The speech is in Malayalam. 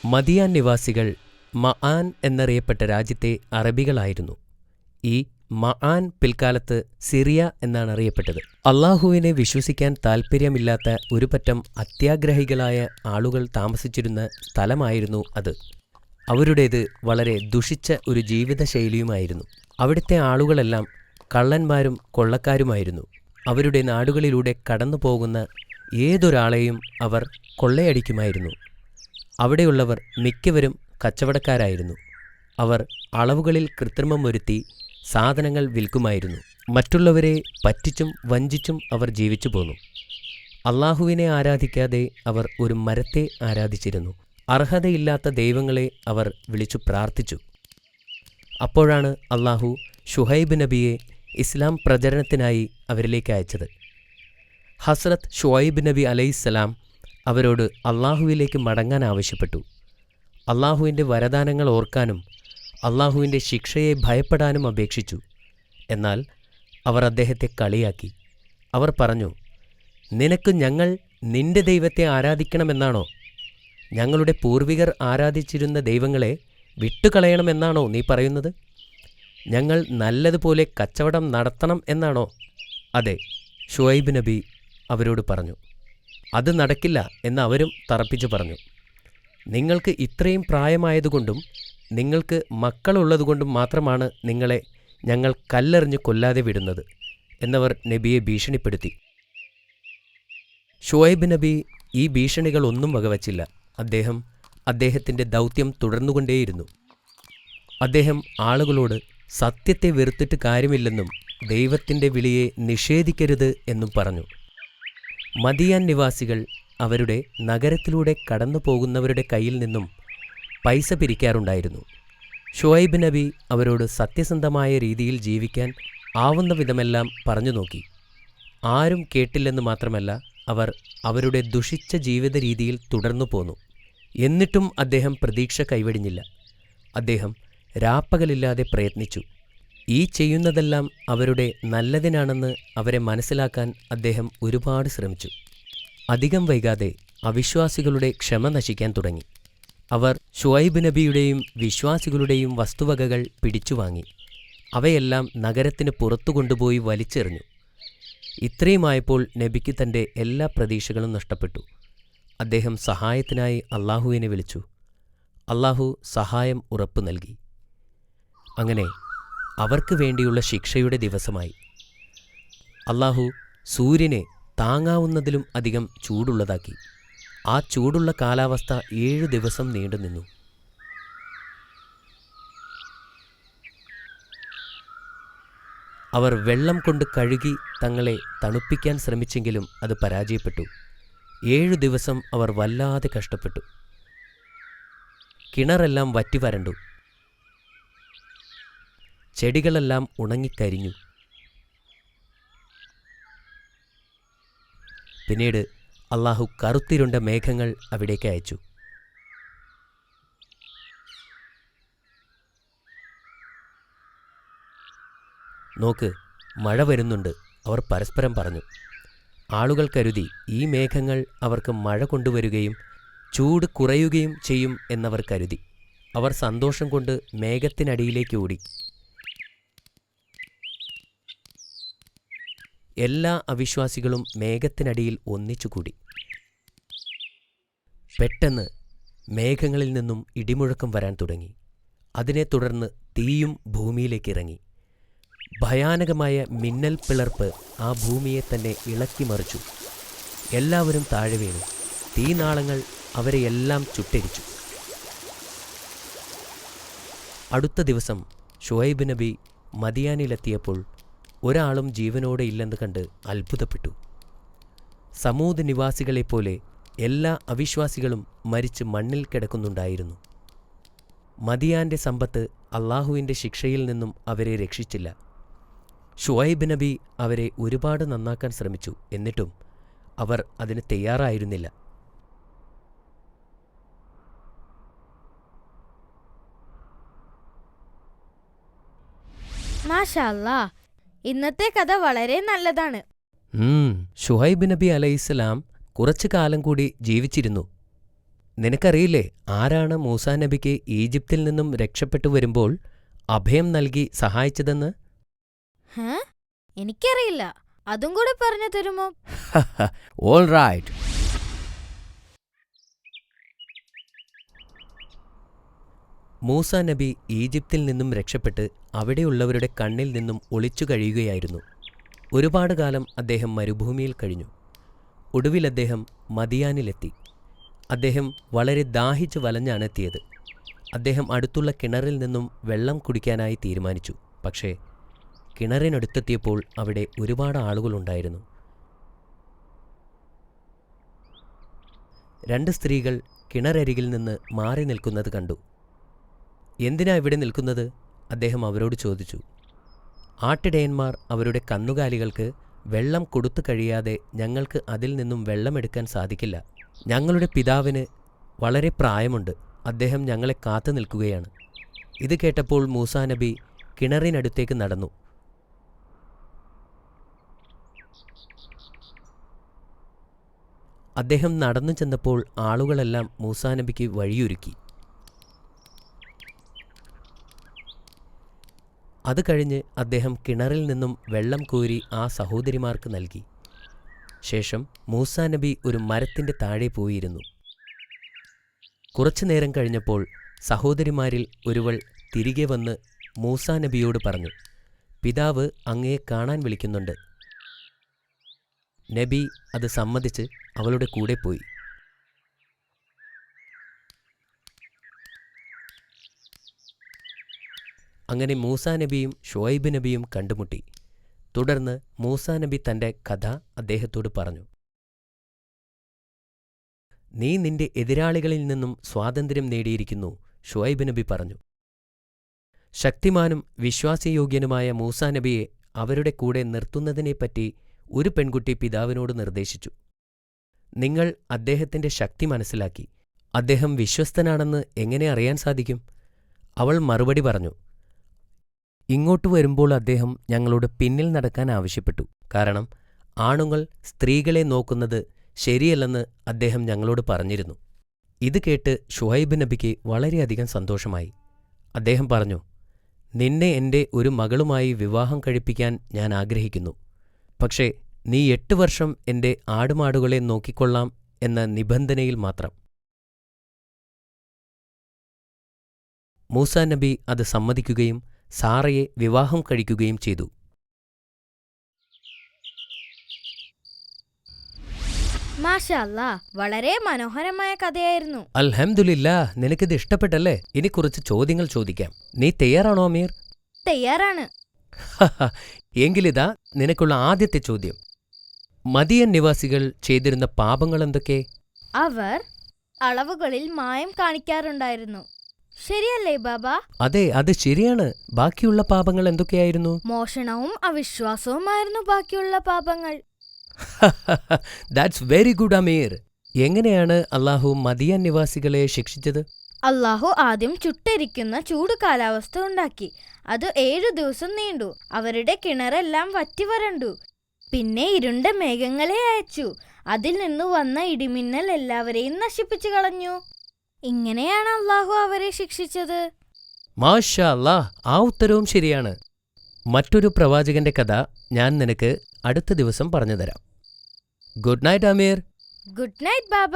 മദിയാൻ നിവാസികൾ മആൻ എന്നറിയപ്പെട്ട രാജ്യത്തെ അറബികളായിരുന്നു. ഈ മആൻ പിൽക്കാലത്ത് സിറിയ എന്നാണ് അറിയപ്പെട്ടത്. അള്ളാഹുവിനെ വിശ്വസിക്കാൻ താൽപ്പര്യമില്ലാത്ത ഒരു പറ്റം അത്യാഗ്രഹികളായ ആളുകൾ താമസിച്ചിരുന്ന സ്ഥലമായിരുന്നു അത്. അവരുടേത് വളരെ ദുഷിച്ച ഒരു ജീവിതശൈലിയുമായിരുന്നു. അവിടുത്തെ ആളുകളെല്ലാം കള്ളന്മാരും കൊള്ളക്കാരുമായിരുന്നു. അവരുടെ നാടുകളിലൂടെ കടന്നു പോകുന്ന ഏതൊരാളെയും അവർ കൊള്ളയടിക്കുമായിരുന്നു. അവിടെയുള്ളവർ മിക്കവരും കച്ചവടക്കാരായിരുന്നു. അവർ അളവുകളിൽ കൃത്രിമം വരുത്തി സാധനങ്ങൾ വിൽക്കുമായിരുന്നു. മറ്റുള്ളവരെ പറ്റിച്ചും വഞ്ചിച്ചും അവർ ജീവിച്ചു പോന്നു. അള്ളാഹുവിനെ ആരാധിക്കാതെ അവർ ഒരു മരത്തെ ആരാധിച്ചിരുന്നു. അർഹതയില്ലാത്ത ദൈവങ്ങളെ അവർ വിളിച്ചു പ്രാർത്ഥിച്ചു. അപ്പോഴാണ് അള്ളാഹു ഷുഹൈബ് നബിയെ ഇസ്ലാം പ്രചരണത്തിനായി അവരിലേക്ക് അയച്ചത്. ഹസ്രത്ത് ഷുഐബ് നബി അലൈഹിസ്സലാം അവരോട് അള്ളാഹുവിലേക്ക് മടങ്ങാൻ ആവശ്യപ്പെട്ടു. അള്ളാഹുവിൻ്റെ വരദാനങ്ങൾ ഓർക്കാനും അള്ളാഹുവിൻ്റെ ശിക്ഷയെ ഭയപ്പെടാനും അപേക്ഷിച്ചു. എന്നാൽ അവർ അദ്ദേഹത്തെ കളിയാക്കി. അവർ പറഞ്ഞു, നിനക്ക് ഞങ്ങൾ നിന്റെ ദൈവത്തെ ആരാധിക്കണമെന്നാണോ? ഞങ്ങളുടെ പൂർവികർ ആരാധിച്ചിരുന്ന ദൈവങ്ങളെ വിട്ടുകളയണമെന്നാണോ നീ പറയുന്നത്? ഞങ്ങൾ നല്ലതുപോലെ കച്ചവടം നടത്തണം എന്നാണോ? അതെ, ഷുഐബ് നബി അവരോട് പറഞ്ഞു. അത് നടക്കില്ല എന്ന് അവരും തറപ്പിച്ചു പറഞ്ഞു. നിങ്ങൾക്ക് ഇത്രയും പ്രായമായതുകൊണ്ടും നിങ്ങൾക്ക് മക്കളുള്ളതുകൊണ്ടും മാത്രമാണ് നിങ്ങളെ ഞങ്ങൾ കല്ലെറിഞ്ഞ് കൊല്ലാതെ വിടുന്നത് എന്നവർ നബിയെ ഭീഷണിപ്പെടുത്തി. ഷുഐബ് നബി ഈ ഭീഷണികളൊന്നും വകവച്ചില്ല. അദ്ദേഹത്തിൻ്റെ ദൗത്യം തുടർന്നുകൊണ്ടേയിരുന്നു. അദ്ദേഹം ആളുകളോട് സത്യത്തെ വെറുത്തിട്ട് കാര്യമില്ലെന്നും ദൈവത്തിൻ്റെ വിളിയെ നിഷേധിക്കരുത് എന്നും പറഞ്ഞു. മദിയാൻ നിവാസികൾ അവരുടെ നഗരത്തിലൂടെ കടന്നു പോകുന്നവരുടെ കയ്യിൽ നിന്നും പൈസ പിരിക്കാറുണ്ടായിരുന്നു. ഷുഐബ് നബി അവരോട് സത്യസന്ധമായ രീതിയിൽ ജീവിക്കാൻ ആവുന്ന വിധമെല്ലാം പറഞ്ഞു നോക്കി. ആരും കേട്ടില്ലെന്ന് മാത്രമല്ല, അവർ അവരുടെ ദുഷിച്ച ജീവിത രീതിയിൽ തുടർന്നു പോന്നു. എന്നിട്ടും അദ്ദേഹം പ്രതീക്ഷ കൈവെടിഞ്ഞില്ല. അദ്ദേഹം രാപ്പകലില്ലാതെ പ്രയത്നിച്ചു. ഈ ചെയ്യുന്നതെല്ലാം അവരുടെ നല്ലതിനാണെന്ന് അവരെ മനസ്സിലാക്കാൻ അദ്ദേഹം ഒരുപാട് ശ്രമിച്ചു. അധികം വൈകാതെ അവിശ്വാസികളുടെ ക്ഷമ നശിക്കാൻ തുടങ്ങി. അവർ ഷുഐബ് നബിയുടെയും വിശ്വാസികളുടെയും വസ്തുവകകൾ പിടിച്ചുവാങ്ങി. അവയെല്ലാം നഗരത്തിന് പുറത്തു കൊണ്ടുപോയി വലിച്ചെറിഞ്ഞു. ഇത്രയുമായപ്പോൾ നബിക്ക് തൻ്റെ എല്ലാ പ്രതീക്ഷകളും നഷ്ടപ്പെട്ടു. അദ്ദേഹം സഹായത്തിനായി അള്ളാഹുവിനെ വിളിച്ചു. അള്ളാഹു സഹായം ഉറപ്പു നൽകി. അങ്ങനെ അവർക്ക് വേണ്ടിയുള്ള ശിക്ഷയുടെ ദിവസമായി. അള്ളാഹു സൂര്യനെ താങ്ങാവുന്നതിലും അധികം ചൂടുള്ളതാക്കി. ആ ചൂടുള്ള കാലാവസ്ഥ 7 ദിവസം നീണ്ടുനിന്നു. അവർ വെള്ളം കൊണ്ട് കഴുകി തങ്ങളെ തണുപ്പിക്കാൻ ശ്രമിച്ചെങ്കിലും അത് പരാജയപ്പെട്ടു. 7 ദിവസം അവർ വല്ലാതെ കഷ്ടപ്പെട്ടു. കിണറെല്ലാം വറ്റിവരണ്ടു. ചെടികളെല്ലാം ഉണങ്ങിക്കരിഞ്ഞു. പിന്നീട് അള്ളാഹു കറുത്തിരുണ്ട മേഘങ്ങൾ അവിടേക്ക് അയച്ചു. നോക്ക്, മഴ വരുന്നുണ്ട്, അവർ പരസ്പരം പറഞ്ഞു. ആളുകൾ കരുതി ഈ മേഘങ്ങൾ അവർക്ക് മഴ കൊണ്ടുവരികയും ചൂട് കുറയുകയും ചെയ്യും എന്നവർ കരുതി. അവർ സന്തോഷം കൊണ്ട് മേഘത്തിനടിയിലേക്ക് ഓടി. എല്ലാ അവിശ്വാസികളും മേഘത്തിനടിയിൽ ഒന്നിച്ചുകൂടി. പെട്ടെന്ന് മേഘങ്ങളിൽ നിന്നും ഇടിമുഴക്കം വരാൻ തുടങ്ങി. അതിനെ തുടർന്ന് തീയും ഭൂമിയിലേക്ക് ഇറങ്ങി. ഭയാനകമായ മിന്നൽ പിളർപ്പ് ആ ഭൂമിയെ തന്നെ ഇളക്കി മറിച്ചു. എല്ലാവരും താഴെ വീണു. തീനാളങ്ങൾ അവരെയെല്ലാം ചുട്ടരിച്ചു. അടുത്ത ദിവസം ഷുഐബ് നബി മദിയാനിലെത്തിയപ്പോൾ ഒരാളും ജീവനോടെ ഇല്ലെന്ന് കണ്ട് അത്ഭുതപ്പെട്ടു. സമൂദ് നിവാസികളെപ്പോലെ എല്ലാ അവിശ്വാസികളും മരിച്ച് മണ്ണിൽ കിടക്കുന്നുണ്ടായിരുന്നു. മദിയാന്റെ സമ്പത്ത് അള്ളാഹുവിൻ്റെ ശിക്ഷയിൽ നിന്നും അവരെ രക്ഷിച്ചില്ല. ഷുഐബ് നബി അവരെ ഒരുപാട് നന്നാക്കാൻ ശ്രമിച്ചു. എന്നിട്ടും അവർ അതിന് തയ്യാറായിരുന്നില്ല. മാഷാ അല്ലാ, ഇന്നത്തെ കഥ വളരെ നല്ലതാണ്. ഷുഹൈബ് നബി അലൈഹിസ്സലാം കുറച്ചു കാലം കൂടി ജീവിച്ചിരുന്നു. നിനക്കറിയില്ലേ ആരാണ് മൂസാ നബിക്ക് ഈജിപ്തിൽ നിന്നും രക്ഷപ്പെട്ടു വരുമ്പോൾ അഭയം നൽകി സഹായിച്ചതെന്ന്? ഹേ? എനിക്കറിയില്ല. അതും കൂടി പറഞ്ഞു തരുമോ? All right. മൂസാ നബി ഈജിപ്തിൽ നിന്നും രക്ഷപ്പെട്ട് അവിടെയുള്ളവരുടെ കണ്ണിൽ നിന്നും ഒളിച്ചു കഴിയുകയായിരുന്നു. ഒരുപാട് കാലം അദ്ദേഹം മരുഭൂമിയിൽ കഴിഞ്ഞു. ഒടുവിൽ അദ്ദേഹം മദിയാനിലെത്തി. അദ്ദേഹം വളരെ ദാഹിച്ചു വലഞ്ഞാണ് എത്തിയത്. അദ്ദേഹം അടുത്തുള്ള കിണറിൽ നിന്നും വെള്ളം കുടിക്കാനായി തീരുമാനിച്ചു. പക്ഷേ കിണറിനടുത്തെത്തിയപ്പോൾ അവിടെ ഒരുപാട് ആളുകളുണ്ടായിരുന്നു. 2 സ്ത്രീകൾ കിണറരികിൽ നിന്ന് മാറി നിൽക്കുന്നത് കണ്ടു. എന്തിനാ ഇവിടെ നിൽക്കുന്നത്? അദ്ദേഹം അവരോട് ചോദിച്ചു. ആട്ടിടയന്മാർ അവരുടെ കന്നുകാലികൾക്ക് വെള്ളം കൊടുത്തു കഴിയാതെ ഞങ്ങൾക്ക് അതിൽ നിന്നും വെള്ളമെടുക്കാൻ സാധിക്കില്ല. ഞങ്ങളുടെ പിതാവിന് വളരെ പ്രായമുണ്ട്. അദ്ദേഹം ഞങ്ങളെ കാത്തു നിൽക്കുകയാണ്. ഇത് കേട്ടപ്പോൾ മൂസാ നബി കിണറിനടുത്തേക്ക് നടന്നു. അദ്ദേഹം നടന്നു ചെന്നപ്പോൾ ആളുകളെല്ലാം മൂസാ നബിക്ക് വഴിയൊരുക്കി. അത് കഴിഞ്ഞ് അദ്ദേഹം കിണറിൽ നിന്നും വെള്ളം കോരി ആ സഹോദരിമാർക്ക് നൽകി. ശേഷം മൂസാ നബി ഒരു മരത്തിൻ്റെ താഴെ പോയിരുന്നു. കുറച്ചുനേരം കഴിഞ്ഞപ്പോൾ സഹോദരിമാരിൽ ഒരുവൾ തിരികെ വന്ന് മൂസാ നബിയോട് പറഞ്ഞു, പിതാവ് അങ്ങയെ കാണാൻ വിളിക്കുന്നുണ്ട്. നബി അത് സമ്മതിച്ച് അവളുടെ കൂടെ പോയി. അങ്ങനെ മൂസാ നബിയും ഷുഐബ് നബിയും കണ്ടുമുട്ടി. തുടർന്ന് മൂസാ നബി തൻ്റെ കഥ അദ്ദേഹത്തോട് പറഞ്ഞു. നീ നിന്റെ എതിരാളികളിൽ നിന്നും സ്വാതന്ത്ര്യം നേടിയിരിക്കുന്നു, ഷുഐബ് നബി പറഞ്ഞു. ശക്തിമാനും വിശ്വാസയോഗ്യനുമായ മൂസാ നബിയെ അവരുടെ കൂടെ നിർത്തുന്നതിനെപ്പറ്റി ഒരു പെൺകുട്ടി പിതാവിനോട് നിർദ്ദേശിച്ചു. നിങ്ങൾ അദ്ദേഹത്തിൻ്റെ ശക്തി മനസ്സിലാക്കി. അദ്ദേഹം വിശ്വസ്തനാണെന്ന് എങ്ങനെ അറിയാൻ സാധിക്കും? അവൾ മറുപടി പറഞ്ഞു, ഇങ്ങോട്ട് വരുമ്പോൾ അദ്ദേഹം ഞങ്ങളോട് പിന്നിൽ നടക്കാൻ ആവശ്യപ്പെട്ടു. കാരണം ആണുങ്ങൾ സ്ത്രീകളെ നോക്കുന്നത് ശരിയല്ലെന്ന് അദ്ദേഹം ഞങ്ങളോട് പറഞ്ഞിരുന്നു. ഇത് കേട്ട് ഷുഐബ് നബിക്ക് വളരെയധികം സന്തോഷമായി. അദ്ദേഹം പറഞ്ഞു, നിന്നെ എൻ്റെ ഒരു മകളുമായി വിവാഹം കഴിപ്പിക്കാൻ ഞാൻ ആഗ്രഹിക്കുന്നു. പക്ഷേ നീ 8 വർഷം എൻ്റെ ആടുമാടുകളെ നോക്കിക്കൊള്ളാം എന്ന നിബന്ധനയിൽ മാത്രം. മൂസാ നബി അത് സമ്മതിക്കുകയും സാറയെ വിവാഹം കഴിക്കുകയും ചെയ്തു. മാഷാ അല്ലാ, വളരെ മനോഹരമായ കഥയായിരുന്നു. അൽഹംദുലില്ലാ, നിനക്കിത് ഇഷ്ടപ്പെട്ടല്ലേ? ഇനി കുറച്ച് ചോദ്യങ്ങൾ ചോദിക്കാം. നീ തയ്യാറാണോ അമീർ? തയ്യാറാണ്. എങ്കിലിതാ നിനക്കുള്ള ആദ്യത്തെ ചോദ്യം. മദിയൻ നിവാസികൾ ചെയ്തിരുന്ന പാപങ്ങൾ എന്തൊക്കെ? അവർ അളവുകളിൽ മായം കാണിക്കാറുണ്ടായിരുന്നു. ശരിയല്ലേ ബാബ? അതെ, അത് ശരിയാണ്. ബാക്കിയുള്ള പാപങ്ങൾ എന്തൊക്കെയായിരുന്നു? മോഷണവും അവിശ്വാസവുമായിരുന്നു ബാക്കിയുള്ള പാപങ്ങൾ. ദാറ്റ്സ് വെരി ഗുഡ് അമീർ. എങ്ങനെയാണ് അള്ളാഹു മദിയൻ നിവാസികളെ ശിക്ഷിച്ചത്? അള്ളാഹു ആദ്യം ചുട്ടരിക്കുന്ന ചൂട് കാലാവസ്ഥ ഉണ്ടാക്കി. അത് 7 ദിവസം നീണ്ടു. അവരുടെ കിണറെല്ലാം വറ്റിവരണ്ടു. പിന്നെ ഇരുണ്ട മേഘങ്ങളെ അയച്ചു. അതിൽ നിന്നു വന്ന ഇടിമിന്നൽ എല്ലാവരെയും നശിപ്പിച്ചു കളഞ്ഞു. ഇങ്ങനെയാണ് അള്ളാഹു അവരെ ശിക്ഷിച്ചത്. മാഷാ അല്ലാഹ്, ആ ഉത്തരവും ശരിയാണ്. മറ്റൊരു പ്രവാചകന്റെ കഥ ഞാൻ നിനക്ക് അടുത്ത ദിവസം പറഞ്ഞുതരാം. ഗുഡ് നൈറ്റ് അമീർ. ഗുഡ് നൈറ്റ് ബാബ.